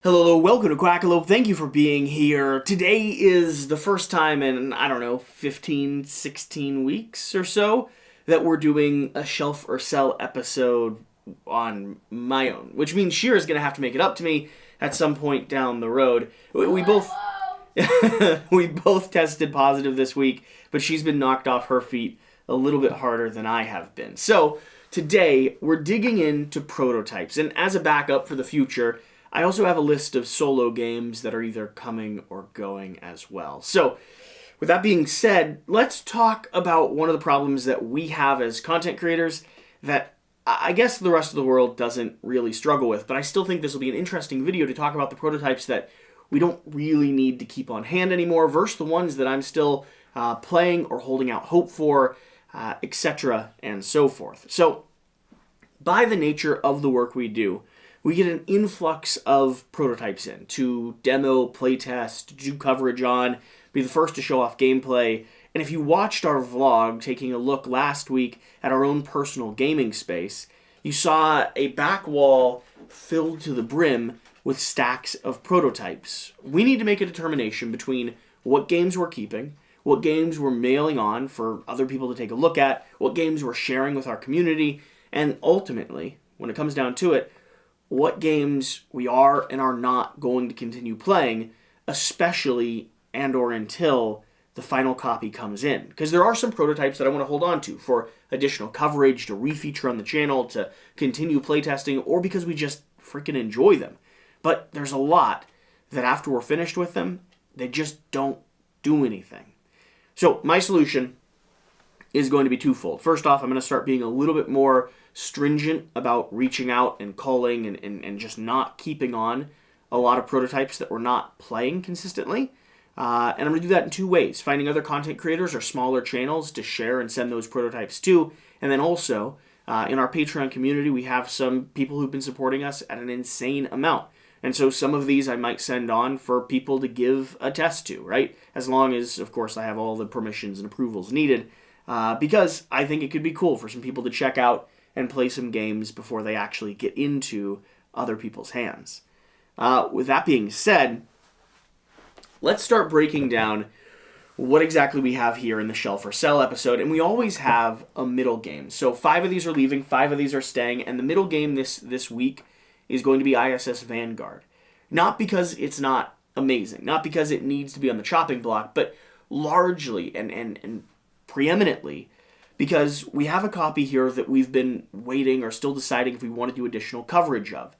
Hello, welcome to Quackalope. Thank you for being here. Today is the first time in, 15, 16 weeks or so that we're doing a Shelf or Sell episode on my own, which means Shira's going to have to make it up to me at some point down the road. We both we both tested positive this week, but she's been knocked off her feet a little bit harder than I have been. So, today we're digging into prototypes, and as a backup for the future, I also have a list of solo games that are either coming or going as well. So, with that being said, let's talk about one of the problems that we have as content creators that I guess the rest of the world doesn't really struggle with, but I still think this will be an interesting video to talk about the prototypes that we don't really need to keep on hand anymore versus the ones that I'm still playing or holding out hope for, etc. and so forth. So, by the nature of the work we do, we get an influx of prototypes in to demo, playtest, do coverage on, be the first to show off gameplay. And if you watched our vlog taking a look last week at our own personal gaming space, you saw a back wall filled to the brim with stacks of prototypes. We need to make a determination between what games we're keeping, what games we're mailing on for other people to take a look at, what games we're sharing with our community, and ultimately, when it comes down to it, what games we are and are not going to continue playing, especially and or until the final copy comes in. Because there are some prototypes that I want to hold on to for additional coverage, to refeature on the channel, to continue playtesting, or because we just freaking enjoy them. But there's a lot that after we're finished with them, they just don't do anything. So my solution is going to be twofold. First off, I'm going to start being a little bit more stringent about reaching out and calling and just not keeping on a lot of prototypes that we're not playing consistently. And I'm going to do that in two ways. Finding other content creators or smaller channels to share and send those prototypes to. And then also, in our Patreon community, we have some people who've been supporting us at an insane amount. And so some of these I might send on for people to give a test to, right? As long as, of course, I have all the permissions and approvals needed. Because I think it could be cool for some people to check out and play some games before they actually get into other people's hands. With that being said, let's start breaking down what exactly we have here in the Shelf or Sell episode. And we always have a middle game. So 5 of these are leaving, 5 of these are staying. And the middle game this week is going to be ISS Vanguard. Not because it's not amazing, not because it needs to be on the chopping block, but largely and preeminently because we have a copy here that we've been waiting or still deciding if we want to do additional coverage of.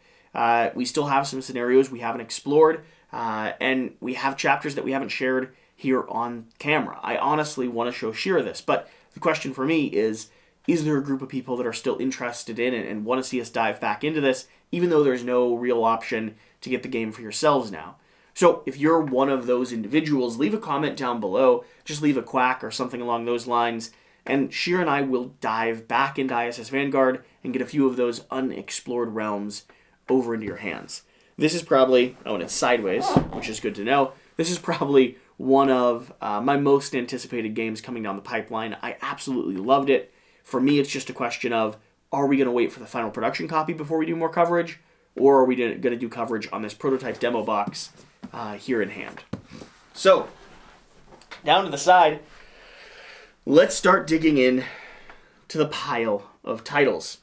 We still have some scenarios we haven't explored, and we have chapters that we haven't shared here on camera. I honestly want to show Shira this, but the question for me is there a group of people that are still interested in it and want to see us dive back into this, even though there's no real option to get the game for yourselves now? So if you're one of those individuals, leave a comment down below, just leave a quack or something along those lines, and Shira and I will dive back into ISS Vanguard and get a few of those unexplored realms over into your hands. This is probably, and it's sideways, which is good to know, this is probably one of my most anticipated games coming down the pipeline. I absolutely loved it. For me, it's just a question of, are we going to wait for the final production copy before we do more coverage, or are we going to do coverage on this prototype demo box here in hand? So, down to the side, let's start digging in to the pile of titles.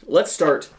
Let's start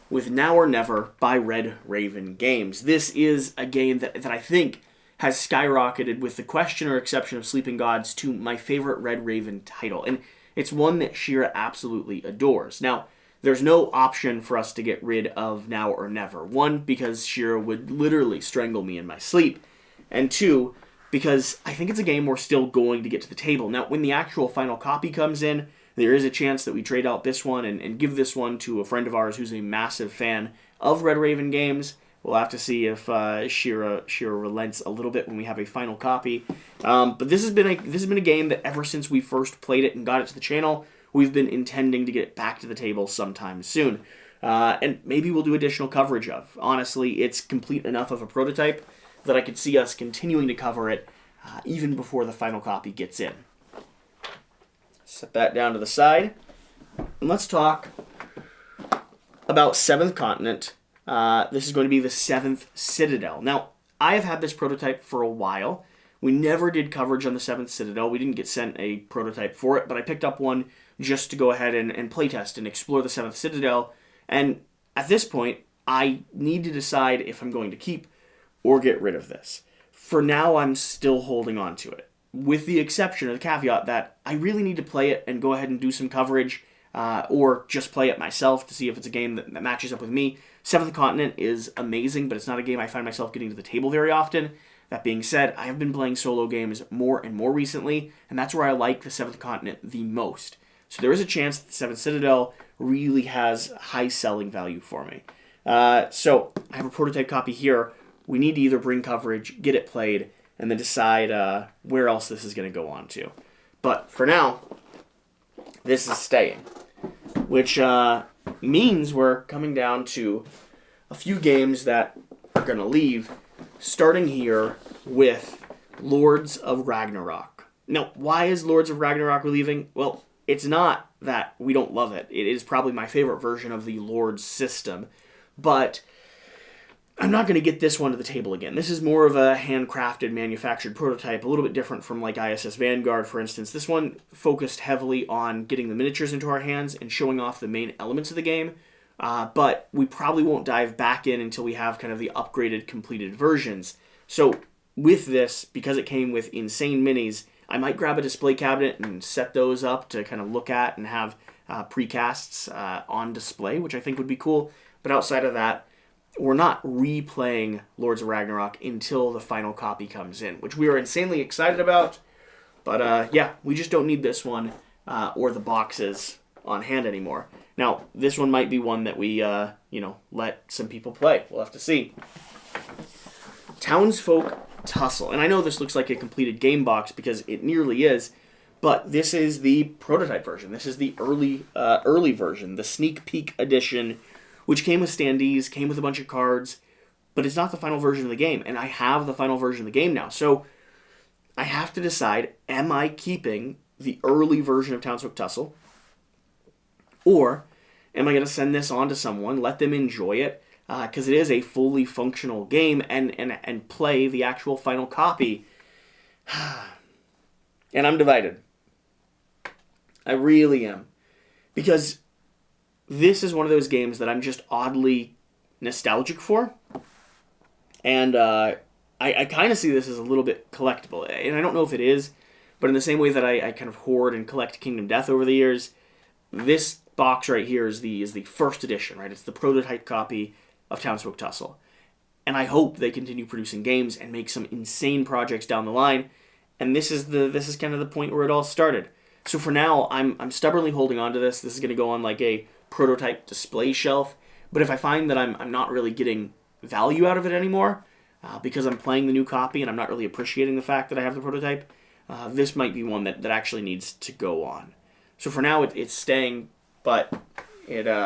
with Now or Never by Red Raven Games. This is a game that I think has skyrocketed, with the question or exception of Sleeping Gods, to my favorite Red Raven title. And it's one that Shira absolutely adores. Now, there's no option for us to get rid of Now or Never. One, because Shira would literally strangle me in my sleep. And two, because I think it's a game we're still going to get to the table. Now, when the actual final copy comes in, there is a chance that we trade out this one and give this one to a friend of ours who's a massive fan of Red Raven Games. We'll have to see if Shira relents a little bit when we have a final copy. But this has been a game that ever since we first played it and got it to the channel, we've been intending to get it back to the table sometime soon. And maybe we'll do additional coverage of. Honestly, it's complete enough of a prototype that I could see us continuing to cover it even before the final copy gets in. Set that down to the side. And let's talk about 7th Continent This is going to be the 7th Citadel. Now, I have had this prototype for a while. We never did coverage on the 7th Citadel. We didn't get sent a prototype for it, but I picked up one just to go ahead and playtest and explore the 7th Citadel. And at this point, I need to decide if I'm going to keep or get rid of this. For now, I'm still holding on to it, with the exception of the caveat that I really need to play it and go ahead and do some coverage, or just play it myself to see if it's a game that matches up with me. 7th Continent is amazing, but it's not a game I find myself getting to the table very often. That being said, I have been playing solo games more and more recently, and that's where I like the 7th Continent the most. So there is a chance that the 7th Citadel really has high selling value for me. So I have a prototype copy here. We need to either bring coverage, get it played, and then decide where else this is going to go on to. But for now, this is staying, which means we're coming down to a few games that are going to leave, starting here with Lords of Ragnorak. Now, why is Lords of Ragnorak leaving? Well, it's not that we don't love it. It is probably my favorite version of the Lords system, but I'm not going to get this one to the table again. This is more of a handcrafted, manufactured prototype, a little bit different from like ISS Vanguard, for instance. This one focused heavily on getting the miniatures into our hands and showing off the main elements of the game, but we probably won't dive back in until we have kind of the upgraded, completed versions. So with this, because it came with insane minis, I might grab a display cabinet and set those up to kind of look at and have precasts on display, which I think would be cool. But outside of that, we're not replaying Lords of Ragnorak until the final copy comes in, which we are insanely excited about. But yeah, we just don't need this one or the boxes on hand anymore. Now, this one might be one that we, let some people play. We'll have to see. Townsfolk Tussle. And I know this looks like a completed game box because it nearly is, but this is the prototype version. This is the early version, the sneak peek edition, which came with standees, came with a bunch of cards, but it's not the final version of the game, and I have the final version of the game now. So I have to decide, am I keeping the early version of Townsfolk Tussle, or am I going to send this on to someone, let them enjoy it, because it is a fully functional game, and play the actual final copy. And I'm divided. I really am. Because this is one of those games that I'm just oddly nostalgic for. And I kind of see this as a little bit collectible. And I don't know if it is, but in the same way that I kind of hoard and collect Kingdom Death over the years, this box right here is the first edition, right? It's the prototype copy of Townsfolk Tussle. And I hope they continue producing games and make some insane projects down the line. And this is kind of the point where it all started. So for now, I'm stubbornly holding on to this. This is going to go on like a prototype display shelf. But if I find that I'm not really getting value out of it anymore, because I'm playing the new copy and I'm not really appreciating the fact that I have the prototype, this might be one that actually needs to go on. So for now, it's staying, but it's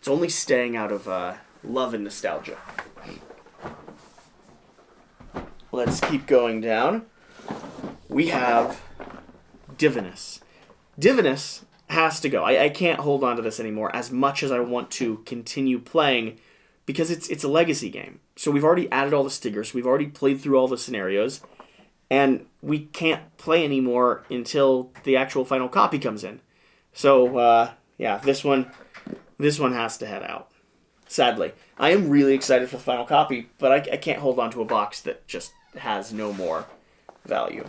only staying out of love and nostalgia. Let's keep going down. We have Divinus. Divinus has to go. I can't hold on to this anymore as much as I want to continue playing because it's a legacy game. So we've already added all the stickers. We've already played through all the scenarios. And we can't play anymore until the actual final copy comes in. So, yeah, this one has to head out. Sadly. I am really excited for the final copy, but I can't hold on to a box that just has no more value.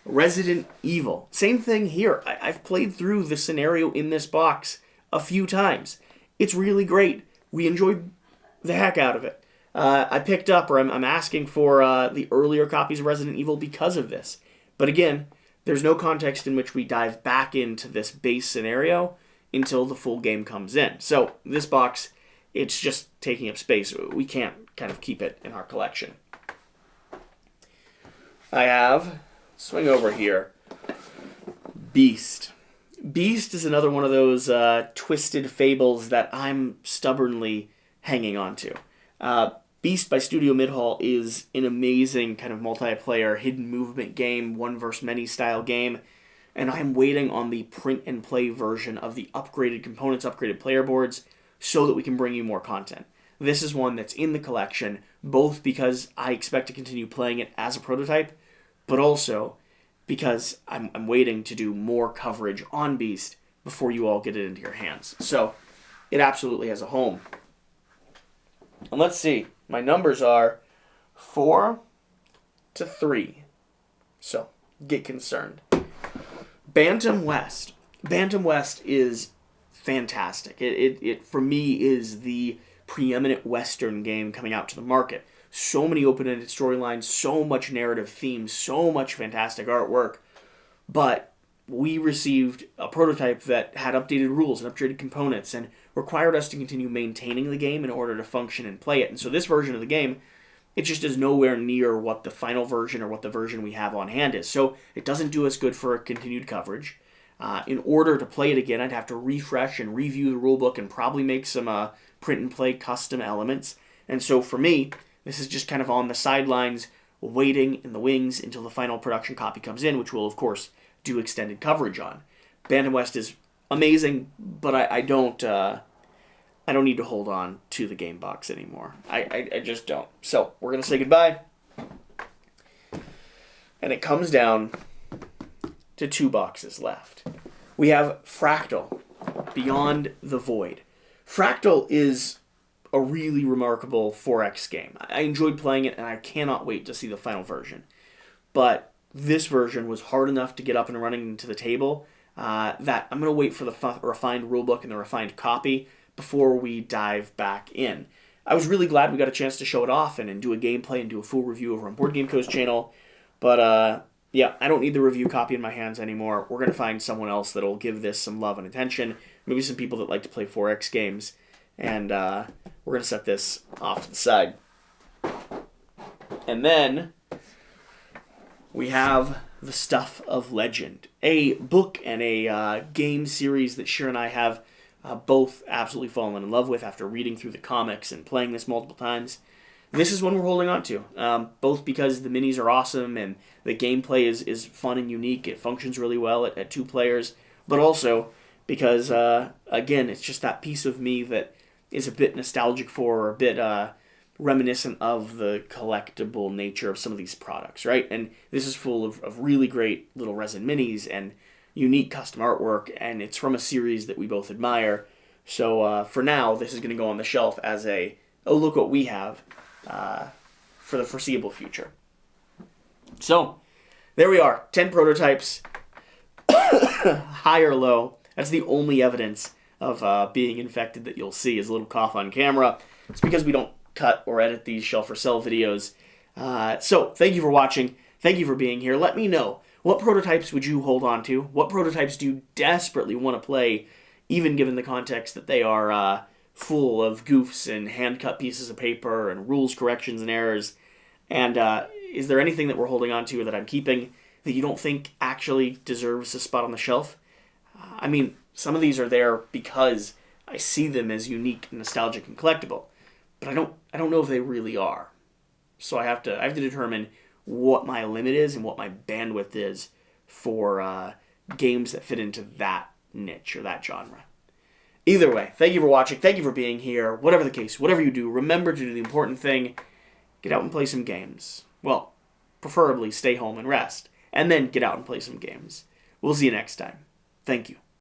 Resident Evil. Same thing here. I've played through the scenario in this box a few times. It's really great. We enjoyed the heck out of it. I picked up, or I'm asking for the earlier copies of Resident Evil because of this. But again, there's no context in which we dive back into this base scenario until the full game comes in. So this box, it's just taking up space. We can't kind of keep it in our collection. I have, swing over here, Beast. Beast is another one of those twisted fables that I'm stubbornly hanging on to. Beast by Studio Midhall is an amazing kind of multiplayer hidden movement game, one versus many style game, and I'm waiting on the print and play version of the upgraded components, upgraded player boards, so that we can bring you more content. this is one that's in the collection, both because I expect to continue playing it as a prototype, but also because I'm waiting to do more coverage on Beast before you all get it into your hands. So it absolutely has a home. And let's see. My numbers are 4 to 3. So get concerned. Bantam West. Bantam West is fantastic. It for me is the preeminent Western game coming out to the market. So many open-ended storylines, so much narrative themes, so much fantastic artwork. But we received a prototype that had updated rules and updated components and required us to continue maintaining the game in order to function and play it. And so this version of the game, it just is nowhere near what the final version or what the version we have on hand is. So it doesn't do us good for continued coverage. In order to play it again, I'd have to refresh and review the rulebook and probably make some print and play custom elements. And so for me, this is just kind of on the sidelines, waiting in the wings until the final production copy comes in, which we'll, of course, do extended coverage on. Bantam West is amazing, but I don't need to hold on to the game box anymore. I just don't. So we're going to say goodbye. And it comes down to 2 boxes left. We have Fractal, Beyond the Void. Fractal is a really remarkable 4X game. I enjoyed playing it, and I cannot wait to see the final version. But this version was hard enough to get up and running to the table that I'm going to wait for the refined rulebook and the refined copy before we dive back in. I was really glad we got a chance to show it off and do a gameplay and do a full review over on Board Game Co's channel. But yeah, I don't need the review copy in my hands anymore. We're going to find someone else that'll give this some love and attention. Maybe some people that like to play 4X games. And we're going to set this off to the side. And then we have The Stuff of Legend, a book and a game series that Shira and I have both absolutely fallen in love with after reading through the comics and playing this multiple times. This is one we're holding on to, both because the minis are awesome and the gameplay is fun and unique. It functions really well at 2 players, but also because, again, it's just that piece of me that is a bit nostalgic for, or a bit reminiscent of the collectible nature of some of these products, right? And this is full of really great little resin minis and unique custom artwork, and it's from a series that we both admire. So for now, this is going to go on the shelf as oh, look what we have for the foreseeable future. So there we are, 10 prototypes, high or low. That's the only evidence of being infected that you'll see is a little cough on camera. It's because we don't cut or edit these shelf or sell videos. So thank you for watching. Thank you for being here. Let me know, what prototypes would you hold on to? What prototypes do you desperately want to play, even given the context that they are full of goofs and hand-cut pieces of paper and rules corrections and errors? And is there anything that we're holding on to that I'm keeping that you don't think actually deserves a spot on the shelf? I mean, some of these are there because I see them as unique and nostalgic and collectible, but I don't know if they really are. So I have to determine what my limit is and what my bandwidth is for games that fit into that niche or that genre. Either way, thank you for watching. Thank you for being here. Whatever the case, whatever you do, remember to do the important thing. Get out and play some games. Well, preferably stay home and rest, and then get out and play some games. We'll see you next time. Thank you.